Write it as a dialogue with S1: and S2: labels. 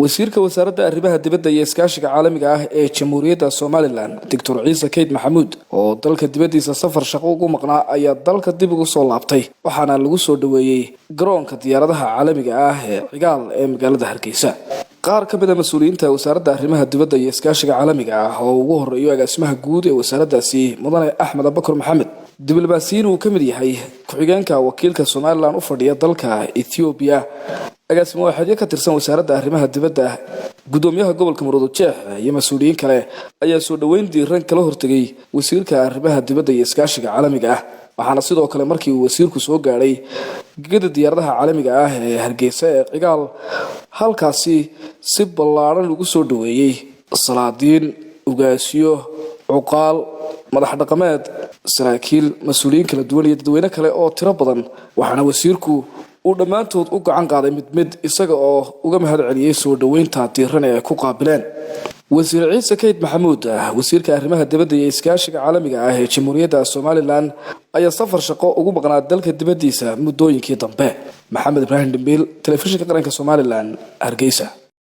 S1: wasiirka wasaaradda arrimaha dibadda iyo iskaashiga caalamiga ah ee Jamhuuriyadda Somaliland Dr. Ciise Keyd Maxamuud oo dalka dibaddiisa safar shaqo ugu maqnaa ayaa dalka dib ugu soo laabtay waxaana lagu soo dhaweeyay garoonka diyaaradaha caalamiga ah ee Cigaal ee magaalada Hargeysa. qaar ka mid ah mas'uuliyiinta wasaaradda arrimaha dibadda iyo iskaashiga caalamiga ah oo ugu horeeyo agaasimaha guud ee wasaaraddaasi Mudane Axmed Abakar Maxamed diblomaasiyiin uu ka mid yahay ku-xigeenka wakiilka Somaliland u fadhiya dalka Ethiopia agaasimo waxaad ka tirsan wasaaradda arrimaha dibadda gudoomiyaha gobolka Muruudojeex iyo mas'uuliyiin kale ayaa soo dhaweyn diiran kala hortagay wasiirka arrimaha dibadda iyo iskaashiga caalamiga ah waxaana sidoo kale markii uu wasiirku soo gaaray gegada diyaaradaha caalamiga ah ee Hargeysa ee Cigaal halkaasi si ballaaran ugu soo dhaweeyay salaadiin ugaasiyo cuqaal madax dhaqameed saraakiil mas'uuliyiin kala duwan iyo dadweyne kale oo tiro badan waxaana wasiirku uu dhamaantood u gacan qaaday mid isaga oo uga mahad celiyay soo dhaweynta diiran ee ku qaabileen wasiir Ciise Keyd Maxamuud wasiirka arrimaha dibadda iyo iskaashiga caalamiga ah ee Jamhuuriyadda Somaliland ayaa safar shaqo ugu maqnaa dalka dibaddiisa muddooyinkii dambe Maxamed Ibrahim Dambiil telefishinka qaranka Somaliland Hargeysa.